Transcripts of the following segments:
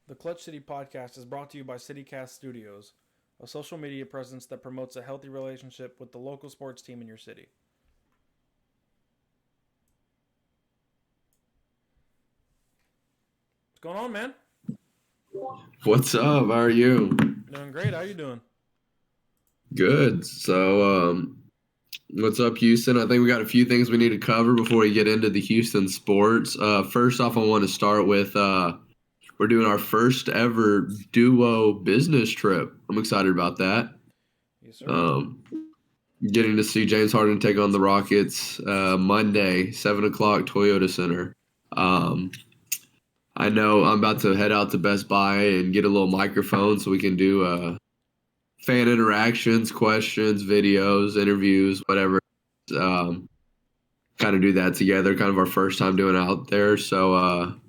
The Clutch City podcast is brought to you by CityCast Studios, a social media presence that promotes a healthy relationship with the local sports team in your city. What's going on, man? What's up? How are you? Doing great. How you doing? Good. What's up, Houston? I think we got a few things we need to cover before we get into the Houston sports. First off, I want to start with we're doing our first ever duo business trip. I'm excited about that. Yes, sir. Um, Getting to see James Harden take on the Rockets Monday, 7 o'clock, Toyota Center. Um, I know I'm about to head out to Best Buy and get a little microphone so we can do fan interactions, questions, videos, interviews, whatever. Um, Kind of do that together. Kind of our first time doing it out there. So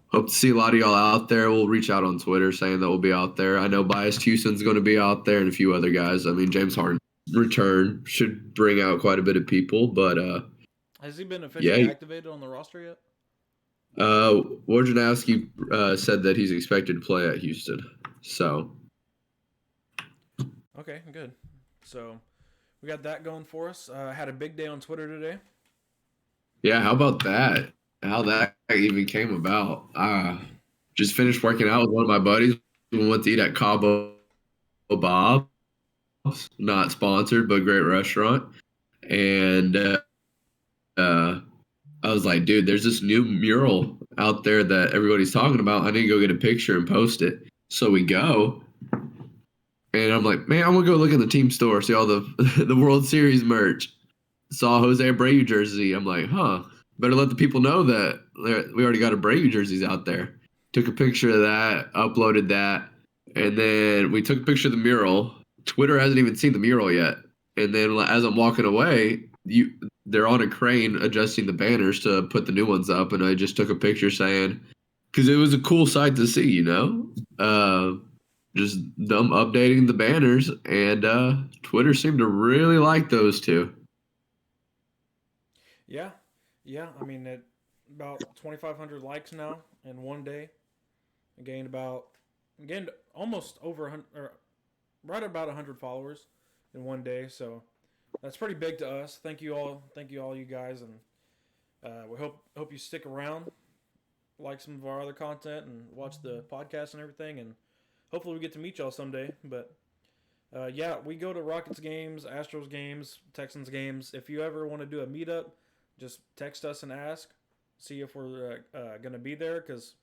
hope to see a lot of y'all out there. We'll reach out on Twitter saying that we'll be out there. I know Biased Houston's going to be out there and a few other guys. I mean, James Harden return should bring out quite a bit of people. But Has he been officially yeah, activated on the roster yet? Wojnarowski said that he's expected to play at Houston. So Okay, good. So we got that going for us. Had a big day on Twitter today. yeah, how about that? How that even came about? Just finished working out with one of my buddies. We went to eat at Cabo Bob's, not sponsored, but great restaurant. And uh, I was like, dude, there's this new mural out there that everybody's talking about. I need to go get a picture and post it. So we go, and I'm like, man, I'm gonna go look in the team store, see all the the World Series merch. Saw Jose Abreu jersey. I'm like, huh, better let the people know that we already got Abreu jerseys out there. Took a picture of that, uploaded that, and then we took a picture of the mural. Twitter hasn't even seen the mural yet. And then as I'm walking away, they're on a crane adjusting the banners to put the new ones up, and I just took a picture saying, because it was a cool sight to see, just them updating the banners, and Twitter seemed to really like those two. Yeah, yeah. I mean, it about 2,500 likes now in one day. I gained almost over 100, or right about 100 followers in one day. So that's pretty big to us. Thank you all, you guys, and we hope you stick around, like some of our other content, and watch the podcast and everything, and hopefully we get to meet y'all someday. But yeah, we go to Rockets games, Astros games, Texans games. If you ever want to do a meetup, just text us and ask. See if we're gonna be there. Because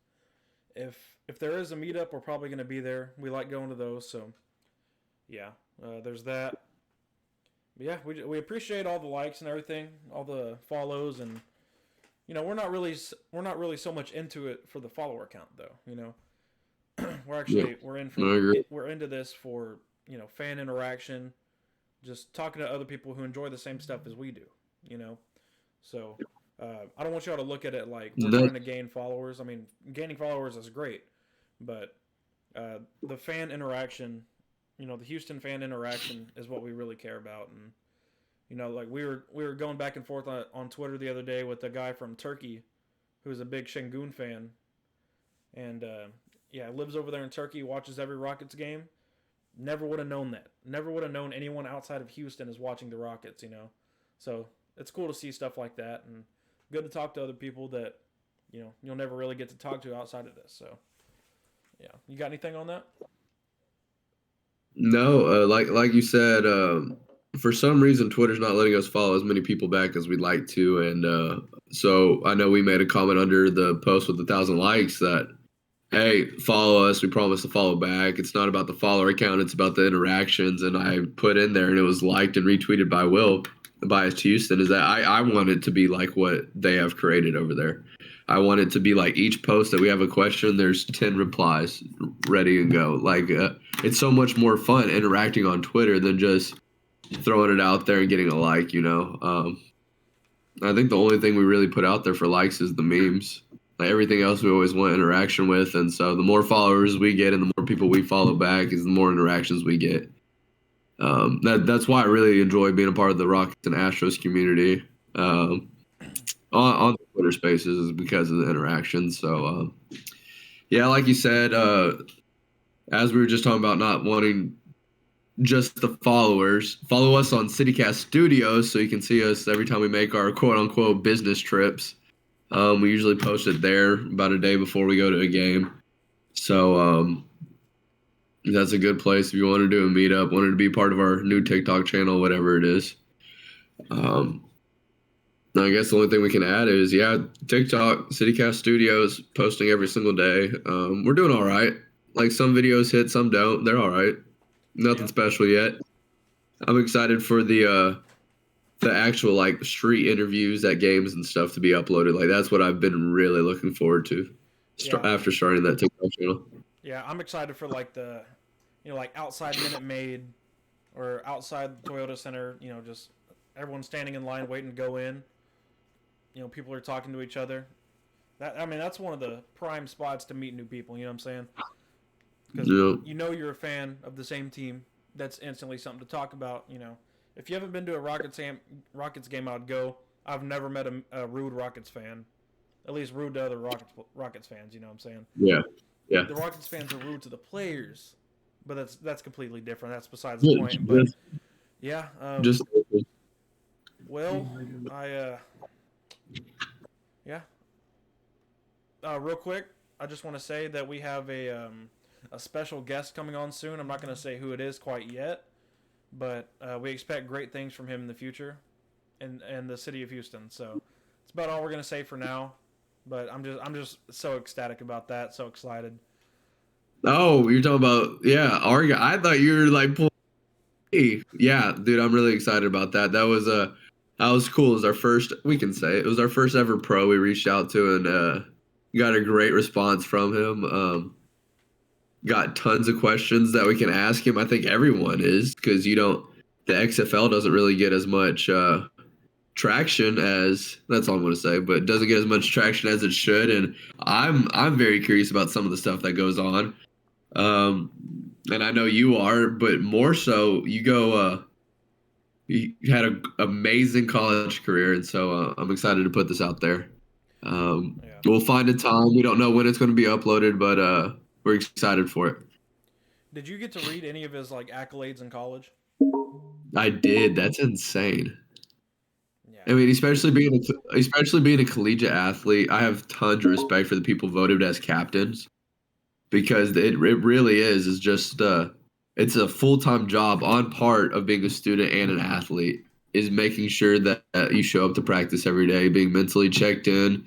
if there is a meetup, we're probably gonna be there. We like going to those. So yeah, there's that. But yeah, we appreciate all the likes and everything, all the follows, and we're not really so much into it for the follower count though. We're Yeah, actually I agree. we're into this for fan interaction, just talking to other people who enjoy the same stuff as we do. You know, so I don't want y'all to look at it like we're That trying to gain followers. I mean, gaining followers is great, but the fan interaction, the Houston fan interaction is what we really care about. And like we were going back and forth on Twitter the other day with a guy from Turkey who's a big Şengün fan, and yeah, lives over there in Turkey, watches every Rockets game. Never would have known that. Never would have known anyone outside of Houston is watching the Rockets. So it's cool to see stuff like that, and good to talk to other people that you'll never really get to talk to outside of this. So yeah, you got anything on that? no, like you said, for some reason Twitter's not letting us follow as many people back as we'd like to, and so I know we made a comment under the post with 1,000 likes that, hey, follow us. We promise to follow back. It's not about the follower count; it's about the interactions. And I put in there, and it was liked and retweeted by Will, Biased Houston. Is that I want it to be like what they have created over there. I want it to be like each post that we have a question, there's 10 replies ready and go. Like it's so much more fun interacting on Twitter than just throwing it out there and getting a like. I think the only thing we really put out there for likes is the memes. Like everything else we always want interaction with, and so the more followers we get and the more people we follow back is the more interactions we get. That's why I really enjoy being a part of the Rockets and Astros community on the Twitter Spaces is because of the interaction. So Yeah, like you said, as we were just talking about not wanting just the followers, follow us on CityCast Studios so you can see us every time we make our quote unquote business trips. We usually post it there about a day before we go to a game. So that's a good place if you want to do a meetup, wanted to be part of our new TikTok channel, whatever it is. I guess the only thing we can add is, TikTok, CityCast Studios, posting every single day. We're doing all right. Like some videos hit, some don't. They're all right. Nothing special yet. I'm excited for the actual like street interviews at games and stuff to be uploaded. Like that's what I've been really looking forward to after starting that TikTok channel. Yeah, I'm excited for like the, like outside Minute Maid or outside the Toyota Center. Just everyone standing in line waiting to go in. People are talking to each other. That's one of the prime spots to meet new people. You know what I'm saying? Because you're a fan of the same team. That's instantly something to talk about. If you haven't been to a Rockets game, I'd go. I've never met a rude Rockets fan. At least rude to other Rockets fans. You know what I'm saying? Yeah. The Rockets fans are rude to the players, but that's completely different. That's besides the point. But yeah. Well, real quick, I just want to say that we have a special guest coming on soon. I'm not going to say who it is quite yet, but we expect great things from him in the future, and the city of Houston. So it's about all we're going to say for now. But I'm just so ecstatic about that. So excited. Oh, you're talking about our guy. I thought you were like, yeah, dude. I'm really excited about that. That was cool. It was our first. We can say it was our first ever pro we reached out to, and got a great response from him. Got tons of questions that we can ask him. I think everyone is because the XFL doesn't really get as much traction as that's all I'm going to say, but it doesn't get as much traction as it should. And I'm very curious about some of the stuff that goes on. And I know you are, but more so, you had an amazing college career, and so I'm excited to put this out there. We'll find a time. We don't know when it's going to be uploaded, but we're excited for it. Did you get to read any of his like accolades in college? I did. That's insane. Yeah. I mean, especially being a collegiate athlete, I have tons of respect for the people voted as captains because it really is just it's a full-time job on part of being a student and an athlete is making sure that you show up to practice every day, being mentally checked in,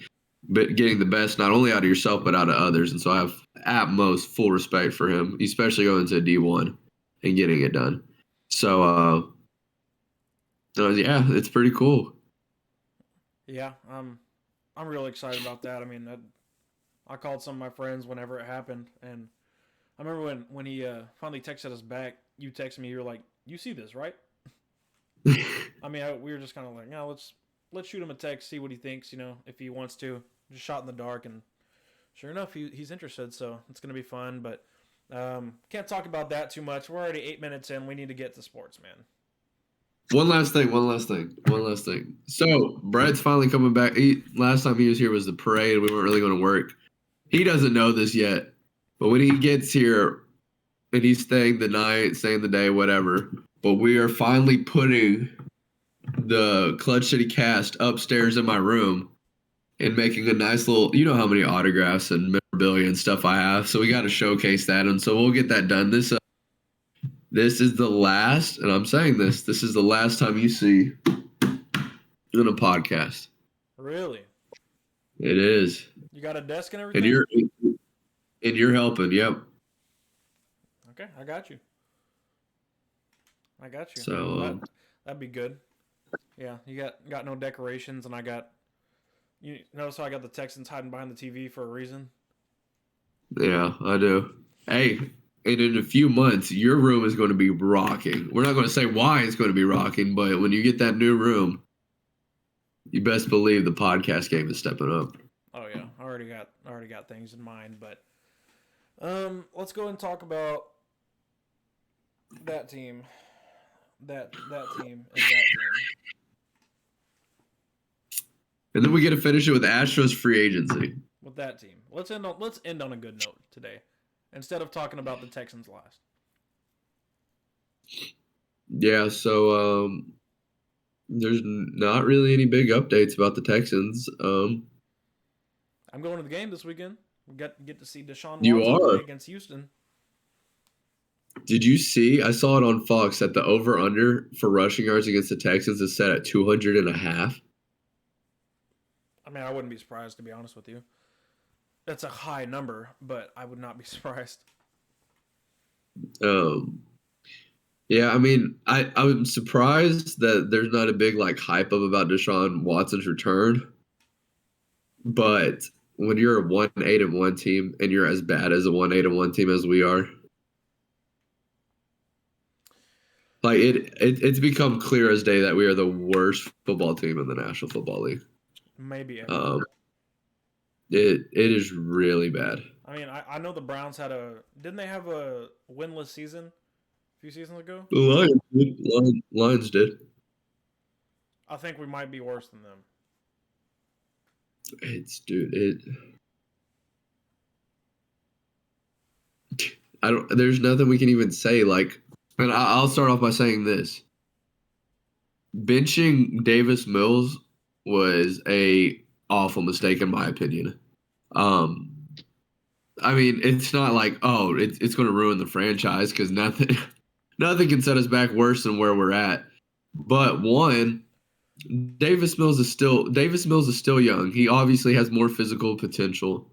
but getting the best not only out of yourself but out of others. And so I have at most full respect for him, especially going to D1 and getting it done. So yeah, it's pretty cool. Yeah, I'm really excited about that. I mean, I called some of my friends whenever it happened, and I remember when he finally texted us back. You texted me. You're like, "You see this, right?" I mean, we were just kind of like, "Yeah, let's shoot him a text, see what he thinks. If he wants to." Just shot in the dark, and sure enough, he's interested. So it's gonna be fun, but can't talk about that too much. We're already 8 minutes in. We need to get to sports, man. One last thing. So Brett's finally coming back. Last time he was here was the parade. We weren't really going to work. He doesn't know this yet, but when he gets here and he's staying the night, staying the day, whatever, but we are finally putting the Clutch City cast upstairs in my room and making a nice little, how many autographs and memorabilia and stuff I have. So we got to showcase that. And so we'll get that done. This is the last, and I'm saying this is the last time you see in a podcast. Really? It is. You got a desk and everything? And you're helping, yep. Okay, I got you. So that'd be good. Yeah, you got no decorations, and you notice how I got the Texans hiding behind the TV for a reason? Yeah, I do. Hey, and in a few months, your room is going to be rocking. We're not going to say why it's going to be rocking, but when you get that new room, you best believe the podcast game is stepping up. Oh yeah, I already got things in mind, but let's go and talk about that team, that team, and that team. And then we get to finish it with ASTROS free agency. with that team. Let's end on a good note today, instead of talking about the Texans last. Yeah, so there's not really any big updates about the Texans. I'm going to the game this weekend. We get to see Deshaun You Watson play are. against Houston. Did you see? I saw it on Fox that the over/under for rushing yards against the Texans is set at 200.5. I mean, I wouldn't be surprised, to be honest with you. That's a high number, but I would not be surprised. Um, yeah, I mean, I'm surprised that there's not a big like hype up about Deshaun Watson's return. But when you're a 1-8-1 team and you're as bad as a 1-8-1 team as we are, like it's become clear as day that we are the worst football team in the National Football League. Maybe ever. It is really bad. I mean, I know the Browns didn't they have a winless season a few seasons ago? The Lions did. I think we might be worse than them. There's nothing we can even say. Like, and I'll start off by saying this: benching Davis Mills was a awful mistake in my opinion. I mean, it's not like it's going to ruin the franchise because nothing can set us back worse than where we're at. But one, Davis Mills is still young. He obviously has more physical potential.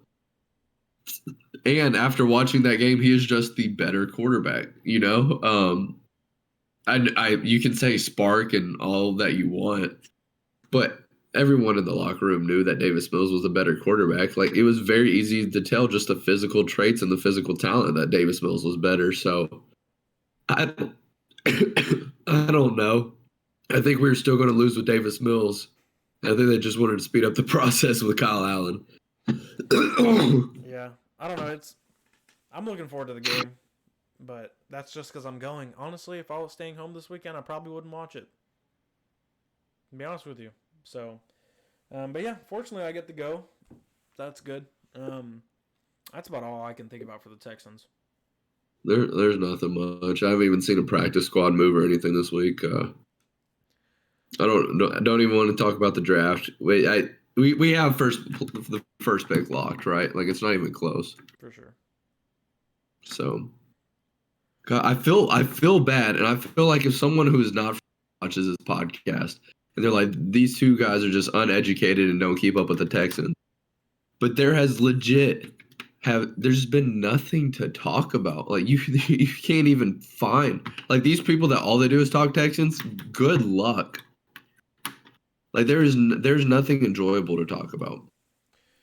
And after watching that game, he is just the better quarterback. You know, you can say spark and all that you want, but everyone in the locker room knew that Davis Mills was a better quarterback. Like, it was very easy to tell just the physical traits and the physical talent that Davis Mills was better. So I I don't know. I think we were still going to lose with Davis Mills. I think they just wanted to speed up the process with Kyle Allen. Yeah, I don't know. I'm looking forward to the game, but that's just because I'm going. Honestly, if I was staying home this weekend, I probably wouldn't watch it. To be honest with you. So, but yeah, fortunately, I get to go. That's good. That's about all I can think about for the Texans. There's nothing much. I haven't even seen a practice squad move or anything this week. I don't even want to talk about the draft. We have the first pick locked, right? Like, it's not even close. For sure. So, God, I feel bad, and I feel like if someone who's not watches this podcast and they're like, these two guys are just uneducated and don't keep up with the Texans, but there's been nothing to talk about. Like, you can't even find like these people that all they do is talk Texans. Good luck. Like, there's nothing enjoyable to talk about.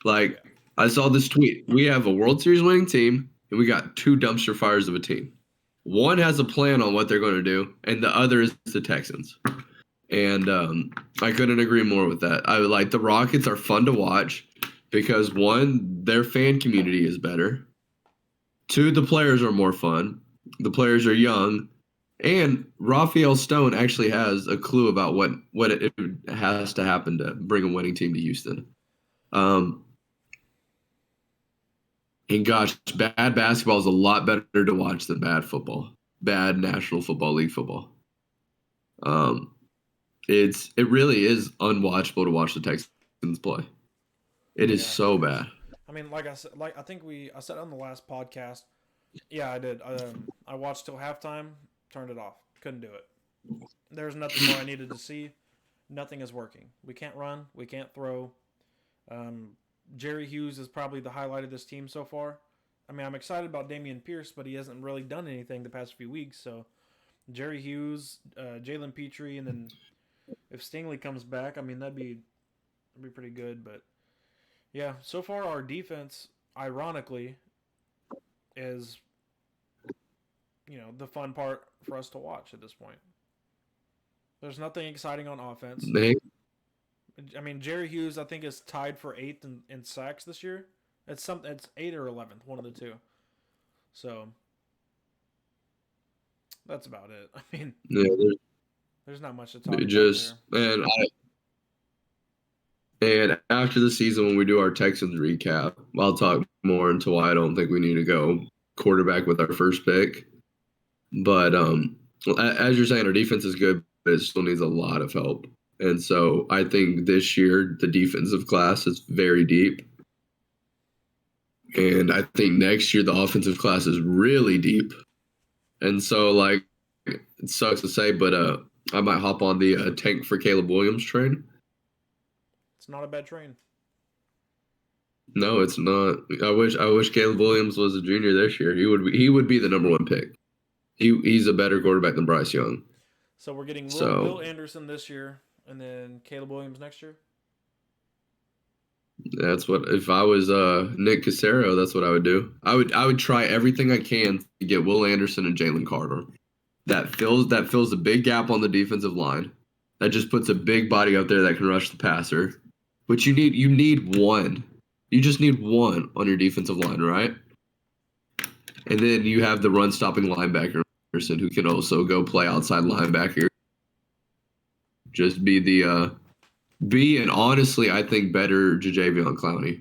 Like, I saw this tweet. We have a World Series winning team, and we got two dumpster fires of a team. One has a plan on what they're going to do, and the other is the Texans. And I couldn't agree more with that. I like the Rockets are fun to watch because one, their fan community is better. Two, the players are more fun. The players are young. And Raphael Stone actually has a clue about what it has to happen to bring a winning team to Houston. And gosh, bad basketball is a lot better to watch than bad football, bad National Football League football. It really is unwatchable to watch the Texans play. It is so bad. I mean, like I said, I think I said on the last podcast. Yeah, I did. I watched till halftime, turned it off. Couldn't do it. There's nothing more I needed to see. Nothing is working. We can't run. We can't throw. Jerry Hughes is probably the highlight of this team so far. I mean, I'm excited about Damian Pierce, but he hasn't really done anything the past few weeks. So, Jerry Hughes, Jalen Petrie, and then if Stingley comes back, I mean, that'd be pretty good. But yeah, so far our defense, ironically, is the fun part for us to watch at this point. There's nothing exciting on offense. I mean, Jerry Hughes, I think, is tied for 8th in sacks this year. It's 8th or 11th, one of the two. So that's about it. I mean, there's not much to talk about there. And after the season, when we do our Texans recap, I'll talk more into why I don't think we need to go quarterback with our first pick. But as you're saying, our defense is good, but it still needs a lot of help. And so I think this year the defensive class is very deep. And I think next year the offensive class is really deep. And so, like, it sucks to say, but I might hop on the tank for Caleb Williams train. It's not a bad train. No, it's not. I wish Caleb Williams was a junior this year. He would be the number one pick. He's a better quarterback than Bryce Young. So we're getting So Will Anderson this year, and then Caleb Williams next year. that's what, if I was Nick Cassero, that's what I would do. I would try everything I can to get Will Anderson and Jalen Carter. That fills a big gap on the defensive line. That just puts a big body out there that can rush the passer. But you need one. You just need one on your defensive line, right? And then you have the run stopping linebacker person who can also go play outside linebacker. Just be and honestly, I think better Jadeveon Clowney.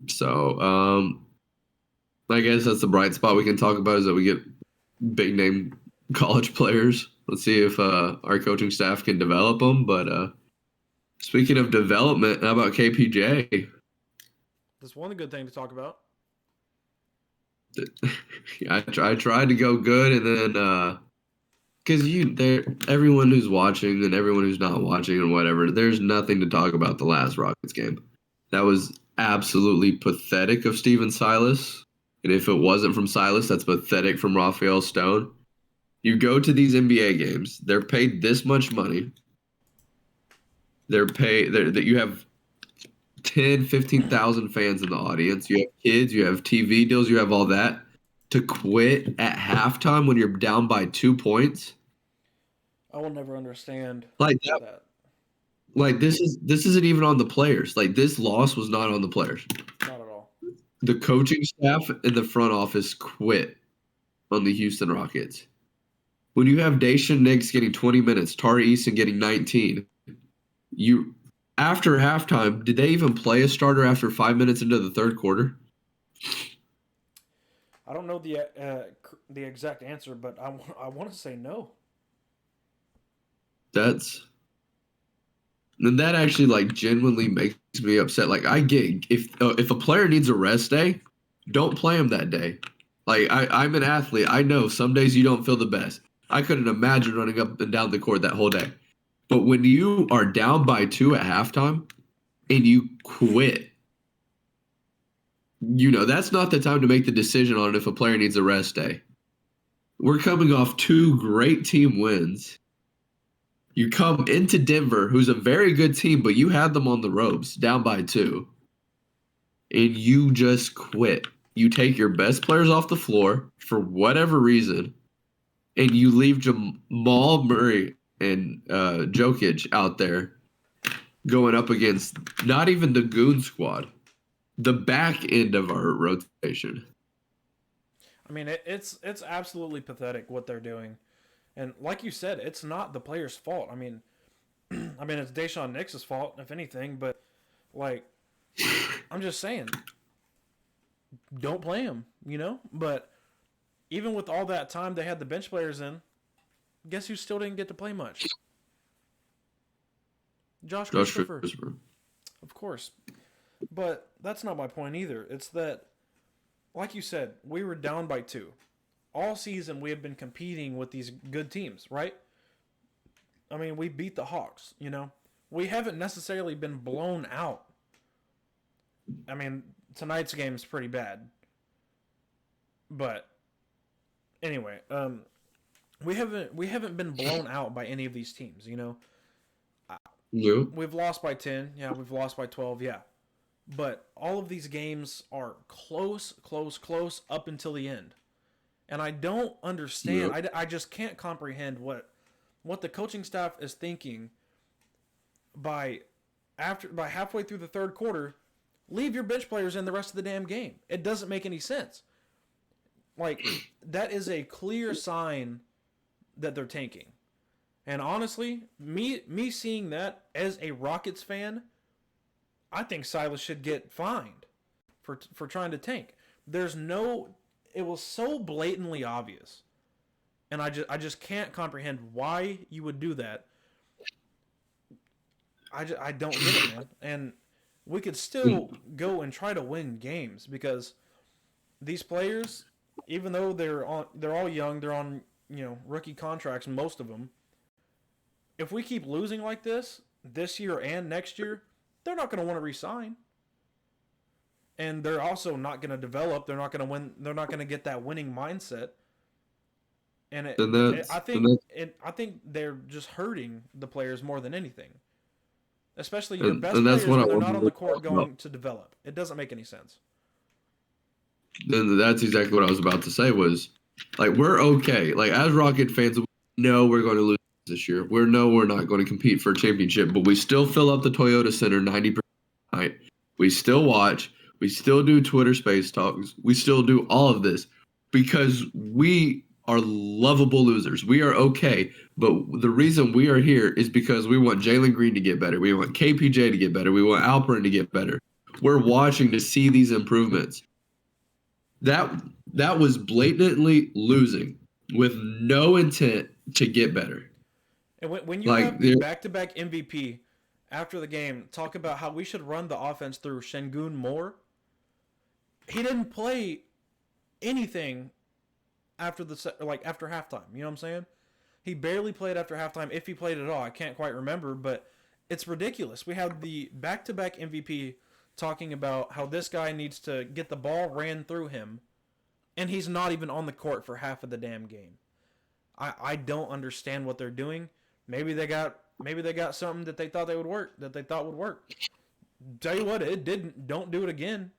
So I guess that's the bright spot we can talk about, is that we get big name college players. Let's see if our coaching staff can develop them. But speaking of development, how about KPJ? That's one good thing to talk about. I tried to go good, and then because everyone who's watching and everyone who's not watching and whatever, there's nothing to talk about the last Rockets game. That was absolutely pathetic of Steven Silas. And if it wasn't from Silas, that's pathetic from Raphael Stone. You go to these NBA games, they're paid this much money. That you have 10, 15,000 fans in the audience. You have kids, you have TV deals, you have all that. To quit at halftime when you're down by 2 points. I will never understand like that. that. Like this isn't even on the players. Like, this loss was not on the players. Not at all. The coaching staff and the front office quit on the Houston Rockets. When you have Daishen Nix getting 20 minutes, Tari Eason getting 19, after halftime, did they even play a starter after 5 minutes into the third quarter? I don't know the exact answer, but I want to say no. That actually, like, genuinely makes me upset. Like, I get if a player needs a rest day, don't play him that day. Like, I'm an athlete. I know some days you don't feel the best. I couldn't imagine running up and down the court that whole day. But when you are down by 2 at halftime and you quit, that's not the time to make the decision on if a player needs a rest day. We're coming off 2 great team wins. You come into Denver, who's a very good team, but you had them on the ropes, down by 2. And you just quit. You take your best players off the floor for whatever reason, and you leave Jamal Murray and Jokic out there going up against not even the goon squad, the back end of our rotation. I mean, it's absolutely pathetic what they're doing. And like you said, it's not the player's fault. I mean, it's Daishen Nix's fault, if anything. But, like, I'm just saying, don't play him, But even with all that time they had the bench players in, guess who still didn't get to play much? Josh Christopher. Of course. But that's not my point either. It's that, like you said, we were down by 2. All season we have been competing with these good teams, right? I mean, we beat the Hawks, We haven't necessarily been blown out. I mean, tonight's game is pretty bad. But anyway, we haven't been blown out by any of these teams, Yeah. We've lost by 10, yeah, we've lost by 12, yeah. But all of these games are close up until the end. And I don't understand. Yeah. I just can't comprehend what the coaching staff is thinking by halfway through the third quarter. Leave your bench players in the rest of the damn game. It doesn't make any sense. Like, that is a clear sign that they're tanking. And honestly, me seeing that as a Rockets fan, I think Silas should get fined for trying to tank. There's no, it was so blatantly obvious, and I just can't comprehend why you would do that. I don't get it, man. And we could still go and try to win games because these players, even though they're all young, they're on rookie contracts, most of them. If we keep losing like this year and next year, they're not going to want to resign, and they're also not going to develop. They're not going to win. They're not going to get that winning mindset. And And that's and that's I think they're just hurting the players more than anything. Especially your best and that's players what I when they're not wanted on to the court talk about. going to develop. It doesn't make any sense. Then that's exactly what I was about to say was like we're okay. Like as Rocket fans, we know we're going to lose this year. We know we're not going to compete for a championship, but we still fill up the Toyota Center 90% night. We still watch. We still do Twitter space talks. We still do all of this because we are lovable losers. We are okay. But the reason we are here is because we want Jalen Green to get better. We want KPJ to get better. We want Alperin to get better. We're watching to see these improvements. That that was blatantly losing with no intent to get better. And when you Like have the back-to-back MVP after the game talk about how we should run the offense through Şengün more, he didn't play anything after after halftime. You know what I'm saying? He barely played after halftime, if he played at all. I can't quite remember, but it's ridiculous. We have the back-to-back MVP talking about how this guy needs to get the ball ran through him, and he's not even on the court for half of the damn game. I don't understand what they're doing. Maybe they got something that they thought would work. Tell you what, it didn't. Don't do it again.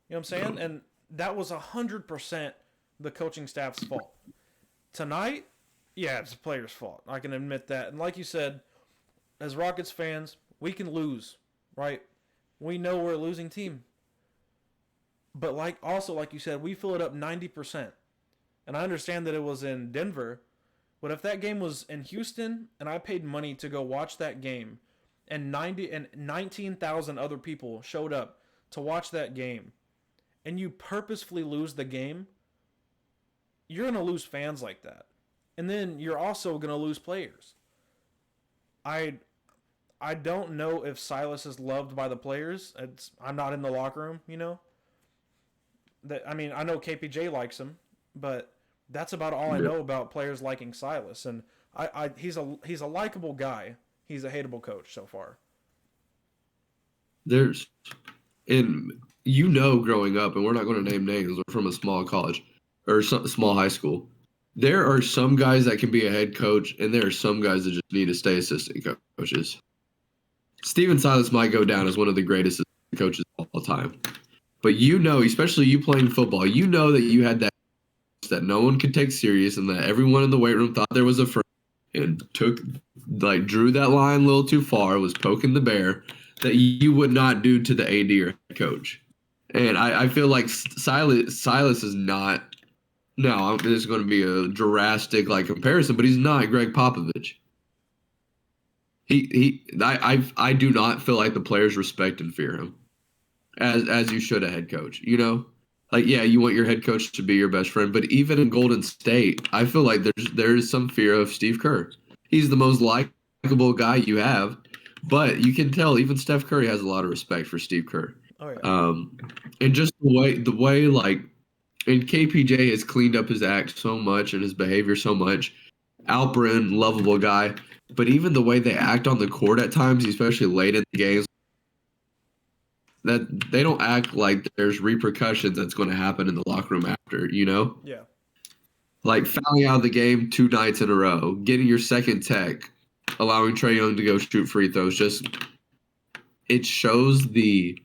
You know what I'm saying? And that was 100% the coaching staff's fault. Tonight, yeah, it's the players' fault. I can admit that. And like you said, as Rockets fans, we can lose, right? We know we're a losing team. But like you said, we fill it up 90%. And I understand that it was in Denver, but if that game was in Houston and I paid money to go watch that game and 19,000 other people showed up to watch that game and you purposefully lose the game, you're going to lose fans like that. And then you're also going to lose players. I don't know if Silas is loved by the players. I'm not in the locker room, you know. I know KPJ likes him, but that's about all I know about players liking Silas. And he's a likable guy. He's a hateable coach so far. there's and growing up, and we're not going to name names. We're from a small college or small high school. There are some guys that can be a head coach, and there are some guys that just need to stay assistant coaches. Steven Silas might go down as one of the greatest coaches of all time. But especially you playing football, that you had that no one could take serious and that everyone in the weight room thought there was a friend and drew that line a little too far, was poking the bear that you would not do to the AD or head coach. And I feel like Silas is not. No, this is going to be a drastic comparison, but he's not Greg Popovich. I do not feel like the players respect and fear him as you should a head coach. Yeah, you want your head coach to be your best friend, but even in Golden State, I feel like there is some fear of Steve Kerr. He's the most likable guy you have, but you can tell even Steph Curry has a lot of respect for Steve Kerr. Oh yeah. And just the way and KPJ has cleaned up his act so much and his behavior so much. Alperin, lovable guy, but even the way they act on the court at times, especially late in the games, that they don't act like there's repercussions that's going to happen in the locker room after, Yeah. Like fouling out of the game 2 nights in a row, getting your second tech, allowing Trae Young to go shoot free throws. It shows the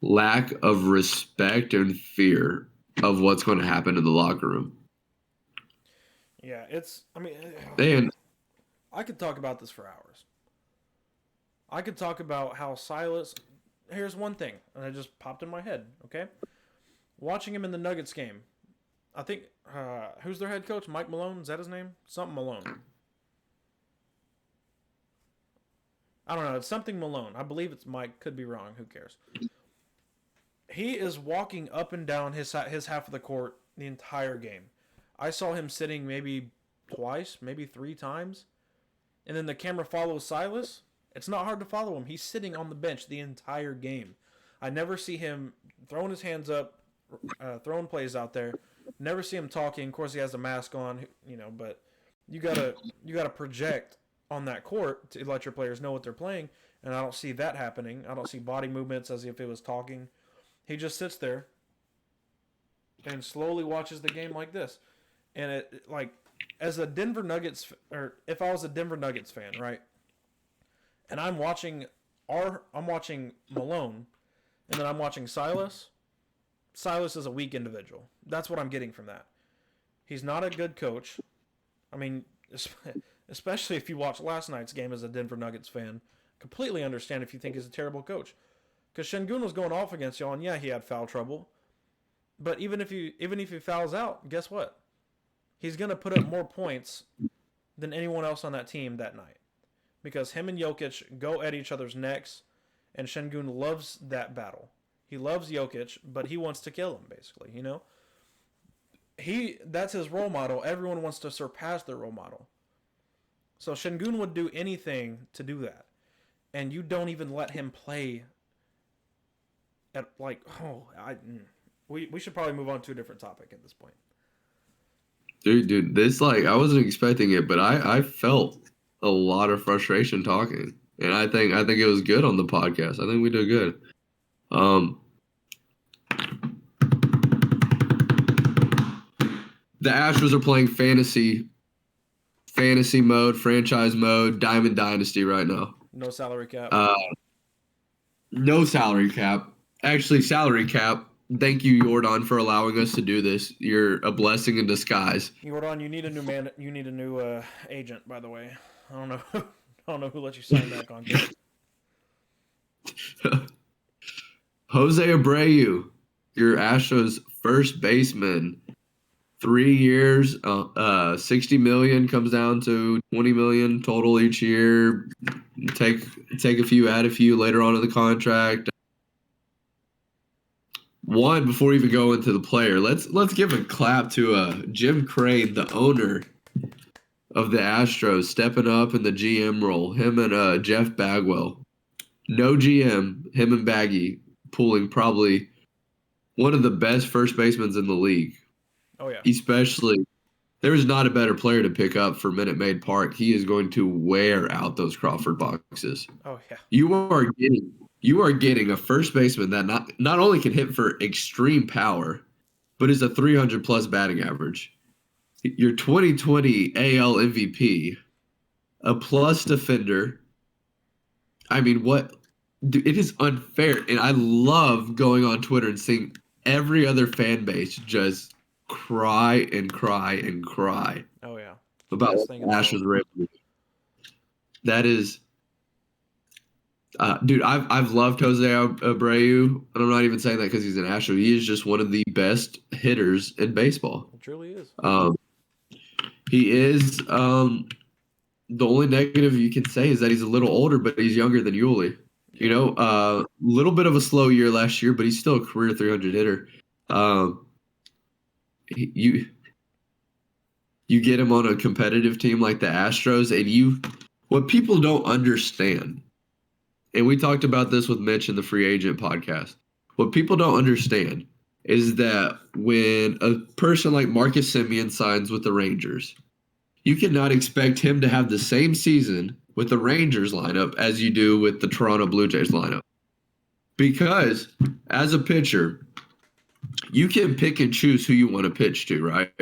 lack of respect and fear of what's going to happen in the locker room. Yeah, And I could talk about this for hours. I could talk about how Silas. Here's one thing, and it just popped in my head. Okay, watching him in the Nuggets game, I think who's their head coach? Mike Malone, is that his name? Something Malone. I don't know. It's something Malone. I believe it's Mike. Could be wrong. Who cares? He is walking up and down his half of the court the entire game. I saw him sitting maybe twice, maybe 3 times. And then the camera follows Silas. It's not hard to follow him. He's sitting on the bench the entire game. I never see him throwing his hands up, throwing plays out there. Never see him talking. Of course, he has a mask on, but you gotta project on that court to let your players know what they're playing. And I don't see that happening. I don't see body movements as if it was talking. He just sits there and slowly watches the game like this. And it like as a Denver Nuggets, or if I was a Denver Nuggets fan, right? And I'm watching Malone, and then I'm watching Silas. Silas is a weak individual. That's what I'm getting from that. He's not a good coach. I mean, especially if you watch last night's game as a Denver Nuggets fan. Completely understand if you think he's a terrible coach. Because Şengün was going off against y'all, and yeah, he had foul trouble. But even if he fouls out, guess what? He's going to put up more points than anyone else on that team that night. Because him and Jokic go at each other's necks, and Şengün loves that battle. He loves Jokic, but he wants to kill him, basically, That's his role model. Everyone wants to surpass their role model. So Şengün would do anything to do that. And you don't even let him play at, we should probably move on to a different topic at this point. Dude, this, I wasn't expecting it, but I felt a lot of frustration talking. And I think it was good on the podcast. I think we did good. The Astros are playing fantasy mode, franchise mode, Diamond Dynasty right now. No salary cap. No salary cap. Actually, salary cap. Thank you, Jordan, for allowing us to do this. You're a blessing in disguise. Jordan, you need a new man. You need a new agent, by the way. I don't know. I don't know who let you sign that contract. Jose Abreu, your Astros first baseman. 3 years, $60 million comes down to $20 million total each year. Take a few, add a few later on in the contract. One, before we even go into the player, let's give a clap to Jim Crane, the owner of the Astros, stepping up in the GM role. Him and Jeff Bagwell. No GM, him and Baggy pulling probably one of the best first basemen in the league. Oh, yeah. Especially, there is not a better player to pick up for Minute Maid Park. He is going to wear out those Crawford boxes. Oh, yeah. You are getting a first baseman that not only can hit for extreme power, but is a 300-plus batting average. Your 2020 AL MVP, a plus defender. I mean, what? Dude, it is unfair. And I love going on Twitter and seeing every other fan base just cry and cry and cry. Oh, yeah. About what the Astros were able to do. That is, dude, I've loved Jose Abreu, and I'm not even saying that because he's an Astro. He is just one of the best hitters in baseball. It truly is. He is. The only negative you can say is that he's a little older, but he's younger than Yuli. A little bit of a slow year last year, but he's still a career 300 hitter. You get him on a competitive team like the Astros, and what people don't understand, and we talked about this with Mitch in the Free Agent podcast, what people don't understand is that when a person like Marcus Semien signs with the Rangers, you cannot expect him to have the same season with the Rangers lineup as you do with the Toronto Blue Jays lineup. Because as a pitcher, you can pick and choose who you want to pitch to, right?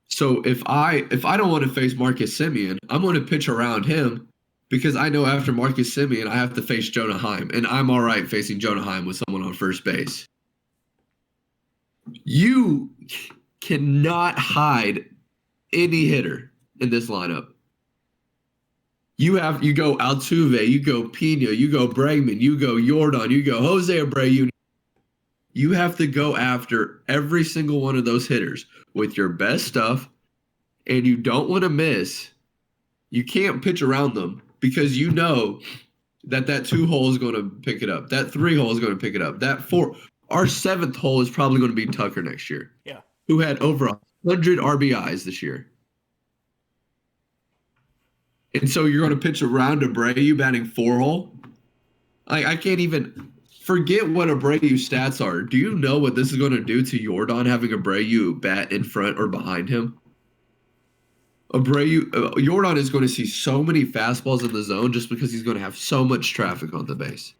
So if I don't want to face Marcus Semien, I'm going to pitch around him because I know after Marcus Semien, I have to face Jonah Heim, and I'm all right facing Jonah Heim with someone on first base. You cannot hide any hitter in this lineup. You go Altuve, you go Pena, you go Bregman, you go Jordan, you go Jose Abreu. You have to go after every single one of those hitters with your best stuff, and you don't want to miss. You can't pitch around them because you know that 2 hole is going to pick it up. That 3 hole is going to pick it up. That 4, our 7th hole is probably going to be Tucker next year. Yeah. Who had over 100 RBIs this year. And so you're going to pitch around Abreu batting 4 hole? I can't even forget what Abreu stats are. Do you know what this is going to do to Jordan having Abreu bat in front or behind him? Jordan is going to see so many fastballs in the zone just because he's going to have so much traffic on the base.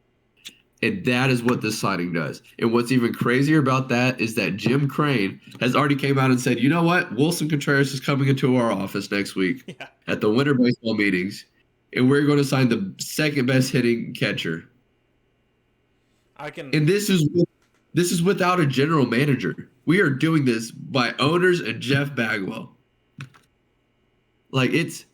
And that is what this signing does. And what's even crazier about that is that Jim Crane has already came out and said, you know what? Wilson Contreras is coming into our office next week at the winter baseball meetings, and we're going to sign the second best hitting catcher. And this is without a general manager. We are doing this by owners and Jeff Bagwell. Like, it's,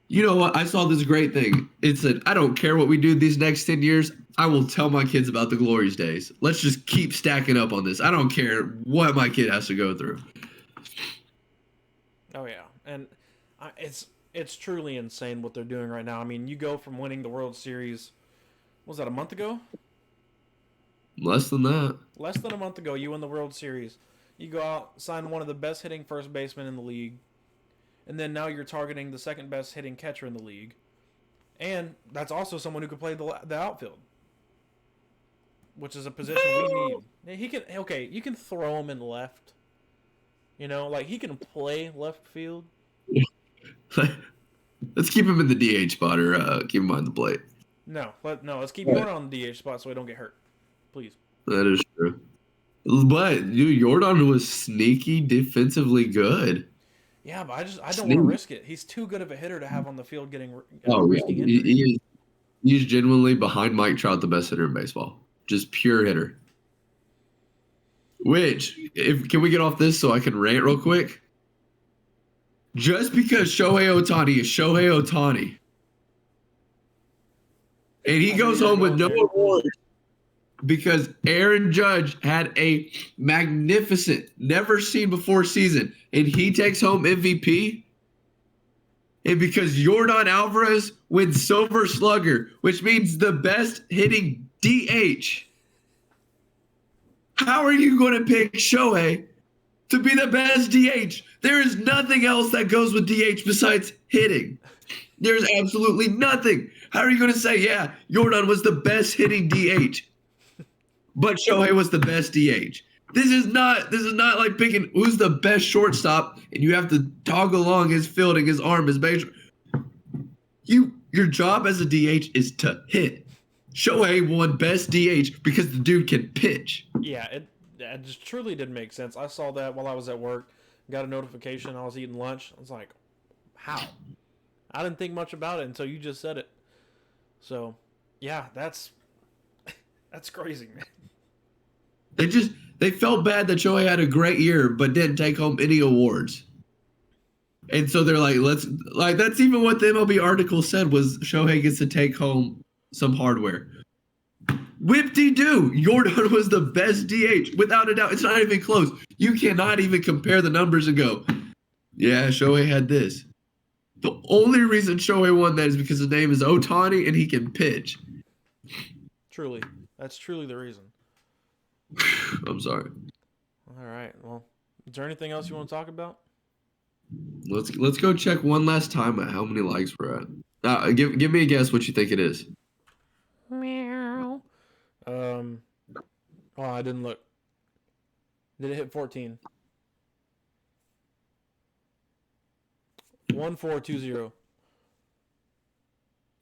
you know what? I saw this great thing. It said, I don't care what we do these next 10 years. I will tell my kids about the glorious days. Let's just keep stacking up on this. I don't care what my kid has to go through. Oh, yeah. And it's truly insane what they're doing right now. I mean, you go from winning the World Series, what was that, a month ago? Less than that. Less than a month ago, you win the World Series. You go out, sign one of the best hitting first basemen in the league. And then now you're targeting the second best hitting catcher in the league. And that's also someone who can play the outfield, which is a position we need. You can throw him in left. You know, like, he can play left field. Let's keep him in the DH spot or keep him on the plate. No, let's keep Jordan on the DH spot so he don't get hurt. Please. That is true. But, dude, Jordan was sneaky defensively good. Yeah, but I don't want to risk it. He's too good of a hitter to have on the field risking injury. He's genuinely, behind Mike Trout, the best hitter in baseball. Just pure hitter. Which, can we get off this so I can rant real quick? Just because Shohei Ohtani is Shohei Ohtani, and he goes home with no awards because Aaron Judge had a magnificent, never-seen-before season, and he takes home MVP, and because Yordan Alvarez wins Silver Slugger, which means the best hitting DH, how are you going to pick Shohei to be the best DH? There is nothing else that goes with DH besides hitting. There's absolutely nothing. How are you going to say, yeah, Yordan was the best hitting DH, but Shohei was the best DH? This is not like picking who's the best shortstop and you have to toggle along his fielding, his arm, his base. Your job as a DH is to hit. Shohei won best DH because the dude can pitch. Yeah, it just truly didn't make sense. I saw that while I was at work. Got a notification. I was eating lunch. I was like, how? I didn't think much about it until you just said it. So, yeah, that's crazy, man. They felt bad that Shohei had a great year but didn't take home any awards. And so they're like, that's even what the MLB article said was Shohei gets to take home some hardware. Whip-de-doo. Jordan was the best DH, without a doubt. It's not even close. You cannot even compare the numbers and go, yeah, Shohei had this. The only reason Shohei won that is because his name is Ohtani and he can pitch. Truly. That's truly the reason. I'm sorry. All right. Well, is there anything else you want to talk about? Let's go check one last time at how many likes we're at. Give me a guess what you think it is. Meow. Oh, I didn't look. Did it hit 14? 1420.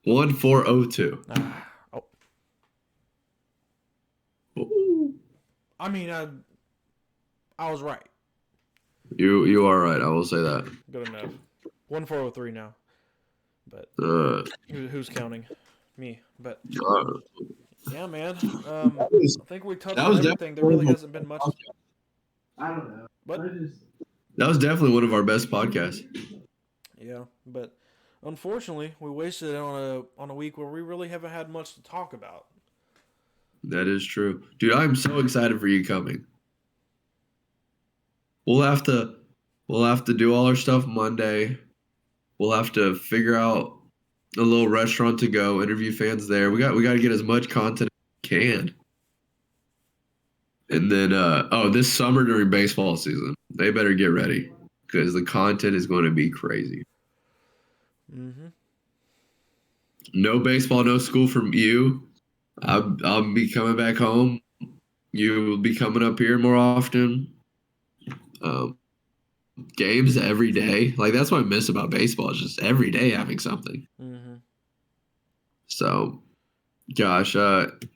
1402. Oh. Ooh. I mean, I was right. You are right. I will say that. Good enough. 1403 now. But who's counting? Me. But yeah, man. I think we touched on everything. There really hasn't been much. I don't know. But that was definitely one of our best podcasts. Yeah, but unfortunately, we wasted it on a week where we really haven't had much to talk about. That is true, dude. I'm so excited for you coming. We'll have to do all our stuff Monday. We'll have to figure out a little restaurant to go, interview fans there. We got to get as much content as we can. And then this summer during baseball season, they better get ready because the content is going to be crazy. Mm-hmm. No baseball, no school from you. I'll be coming back home. You will be coming up here more often. Games every day. Like, that's what I miss about baseball, is just every day having something. Mm-hmm. So, gosh,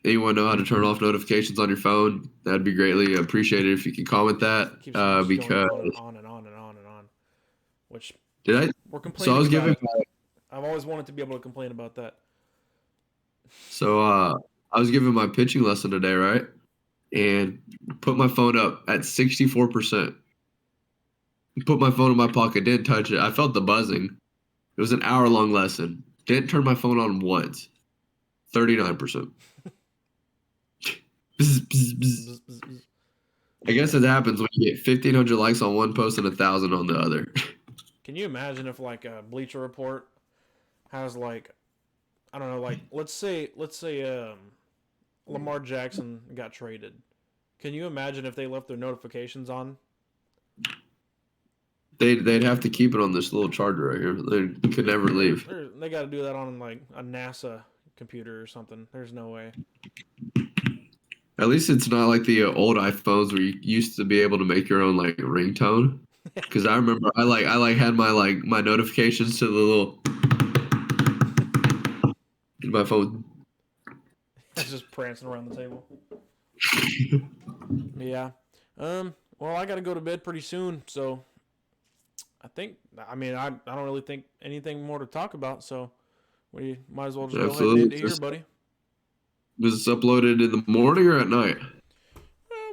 anyone know how to turn off notifications on your phone? That'd be greatly appreciated if you could comment that. Keeps going Because on and on and on and on. Which did I? we're complaining So I was about giving. it. I've always wanted to be able to complain about that. So I was giving my pitching lesson today, right? And put my phone up at 64%. Put my phone in my pocket, didn't touch it. I felt the buzzing. It was an hour-long lesson. Didn't turn my phone on once. 39%. Bzz, bzz, bzz. Bzz, bzz, bzz. I guess it happens when you get 1,500 likes on one post and 1,000 on the other. Can you imagine if like a Bleacher Report has like, I don't know, like let's say Lamar Jackson got traded. Can you imagine if they left their notifications on? They'd have to keep it on this little charger right here. They could never leave. They got to do that on like a NASA computer or something. There's no way. At least it's not like the old iPhones where you used to be able to make your own like ringtone. Because I remember I had my notifications to the little in my phone. It's just prancing around the table. Yeah. Well, I got to go to bed pretty soon, so I don't really think anything more to talk about, so we might as well just go ahead and end it here, buddy. Was this uploaded in the morning or at night?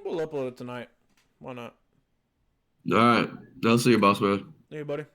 We'll upload it tonight. Why not? All right. I'll see you, boss man. Hey, buddy.